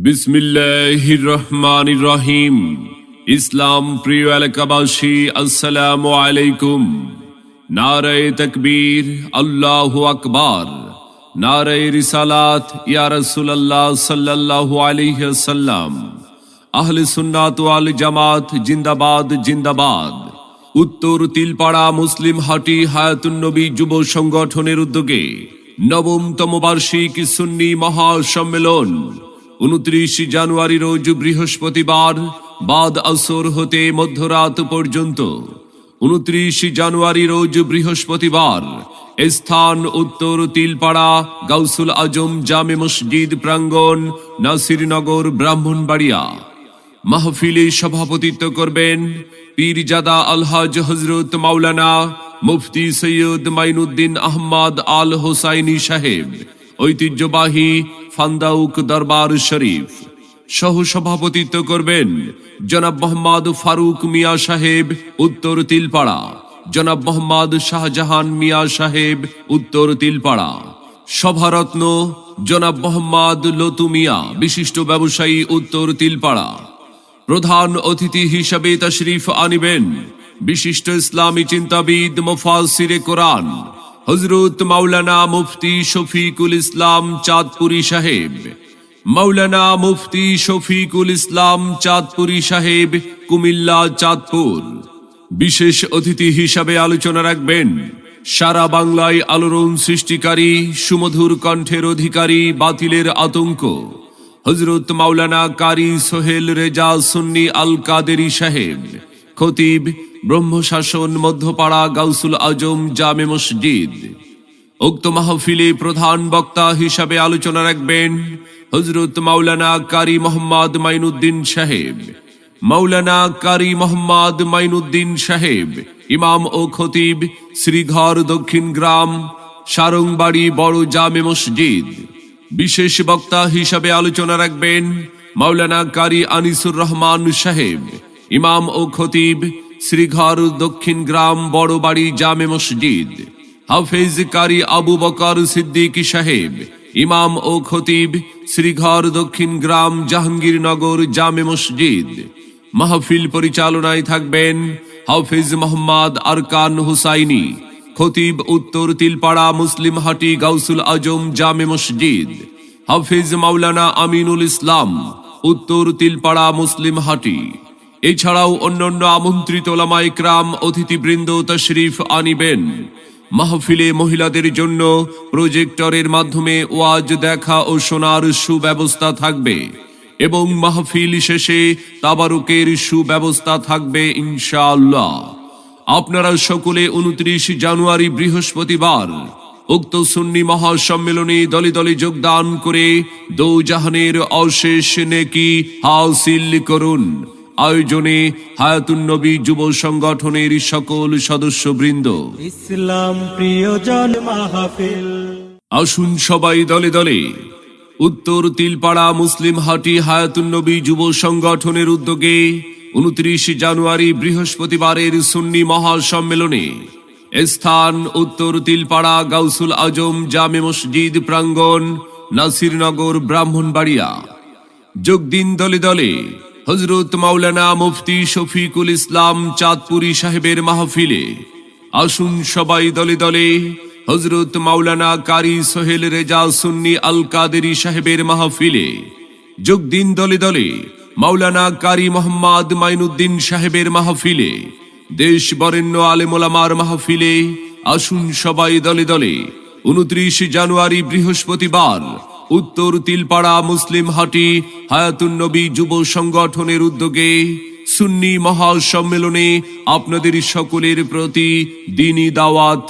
বিসমিল্লাহির রহমানির রহিম। ইসলাম প্রিয় এলাকাবাসী, আসসালামু আলাইকুম। নারায়ে তাকবীর, আল্লাহু আকবার। নারায়ে রিসালাত, ইয়া রাসূলুল্লাহ সাল্লাল্লাহু আলাইহি ওয়াসাল্লাম। আহলে সুন্নাত ওয়াল জামাত জিন্দাবাদ জিন্দাবাদ। উত্তর তিলপাড়া মুসলিম হাটি হায়াতুন নবী যুব সংগঠনের উদ্যোগে নবমতম বার্ষিক সুন্নি মহাসম্মেলন 29 জানুয়ারি রোজ বৃহস্পতিবার বাদ আসর হতে মধ্যরাত পর্যন্ত। 29 জানুয়ারি রোজ বৃহস্পতিবার, স্থান উত্তর তিলপাড়া গাউসুল আজম জামে মসজিদ প্রাঙ্গণ, নাসিরনগর, ব্রাহ্মণবাড়িয়া। মাহফিলে সভাপতিত্ব করবেন পীরজাদা আলহাজ হযরত মাওলানা মুফতি সৈয়দ মাইনুদ্দিন আহমদ আল হোসাইনি সাহেব, ঐতিহ্যবাহী ফান্দাউক দরবার শরীফ। সহ সভাপতিত্ব করবেন জনাব মোহাম্মদ ফারুক মিয়া সাহেব, উত্তর তিলপাড়া। জনাব মোহাম্মদ শাহজাহান মিয়া সাহেব, উত্তর তিলপাড়া। সভারত্ন জনাব মোহাম্মদ লতু মিয়া, বিশিষ্ট ব্যবসায়ী, উত্তর তিলপাড়া। প্রধান অতিথি হিসাবে তাশরিফ আনিবেন বিশিষ্ট ইসলামী চিন্তাবিদ মুফাসসিরে কোরআন হযরত মাওলানা মুফতি শফিকুল ইসলাম চাঁদপুরি সাহেব। মাওলানা মুফতি শফিকুল ইসলাম চাঁদপুরি সাহেব, কুমিল্লা চাঁদপুর। বিশেষ অতিথি হিসাবে আলোচনা রাখবেন সারা বাংলায় আলোড়ন সৃষ্টিকারী, সুমধুর কণ্ঠের অধিকারী, বাতিলের আতঙ্ক হযরত মাওলানা কারি সোহেল রেজা সুন্নি আল কাদেরি সাহেব, খতিব, ব্রহ্মশাসন, মধ্যপাড়া গাউসুল আজম জামে মসজিদ। উক্ত মাহফিলে প্রধান বক্তা হিসাবে আলোচনা রাখবেন হযরত মাওলানা কারি মোহাম্মদ মাইনুদ্দিন সাহেব। মাওলানা কারি মোহাম্মদ মাইনুদ্দিন সাহেব, ইমাম ও খতিব, শ্রীঘর দক্ষিণ গ্রাম, সারংবাড়ি বড় জামে মসজিদ। বিশেষ বক্তা হিসাবে আলোচনা রাখবেন মাওলানা কারি আনিসুর রহমান সাহেব, ইমাম ও খতিব, শ্রীঘর দক্ষিণ গ্রাম বড় বাড়ি জামে মসজিদ। হাফেজ কারি আবু বকর সিদ্দিক সাহেব, ইমাম ও খতিব, শ্রীঘর দক্ষিণ গ্রাম জাহাঙ্গীরনগর জামে মসজিদ। মাহফিল পরিচালনায় থাকবেন হাফেজ মোহাম্মদ আরকান হুসাইনি, খতিব, উত্তর তিলপাড়া মুসলিম হাটি গাউসুল আজম জামে মসজিদ। হাফেজ মাওলানা আমিনুল ইসলাম, উত্তর তিলপাড়া মুসলিম হাটি। এছাড়াও অন্যান্য আমন্ত্রিত ওলামা ইকরাম, অতিথিবৃন্দ তাশরিফ আনিবেন। মাহফিলে মহিলাদের জন্য প্রজেক্টরের মাধ্যমে ওয়াজ দেখা ও শোনার সুব্যবস্থা থাকবে এবং মাহফিল শেষে তাবারুকের সুব্যবস্থা থাকবে ইনশাআল্লাহ। আপনারা সকলে 29 জানুয়ারি বৃহস্পতিবার উক্ত সুন্নি মহাসম্মেলনে দলে দলে যোগদান করে দোজাহানের অশেষ নেকি হাসিল করুন। আয়োজনে হায়াতুন নবী যুব সংগঠনের সকল সদস্যবৃন্দ। ইসলাম প্রিয়জন মাহফিল, আসুন সবাই দলে দলে উত্তর তিলপাড়া মুসলিম হাটি হায়াতুন নবী যুব সংগঠনের উদ্যোগে 29 জানুয়ারি বৃহস্পতিবারের সুন্নি মহাসম্মেলনে। স্থান উত্তর তিলপাড়া গাউসুল আজম জামে মসজিদ প্রাঙ্গণ, নাসিরনগর, ব্রাহ্মণবাড়িয়া। যোগ দিন দলে দলে হযরত মাওলানা মুফতি শফিকুল ইসলাম চাঁদপুরি সাহেবের মাহফিলে। আসুন সবাই দলে দলে হযরত মাওলানা কারি সোহেল রেজা সুন্নি আল কাদেরি সাহেবের মাহফিলে। যোগ দিন দলে দলে মাওলানা কারি মোহাম্মদ মাইনুদ্দিন সাহেবের মাহফিলে। দেশ বরেণ্য আলেম ওলামার মাহফিলে। আসুন সবাই দলে দলে 29 জানুয়ারি বৃহস্পতিবার উত্তর তিলপাড়া মুসলিম হাটি হায়াতুন নবী যুব সংগঠনের উদ্যোগে সুন্নি মহাসম্মেলনে আপনাদের সকলের প্রতি দ্বীনি দাওয়াত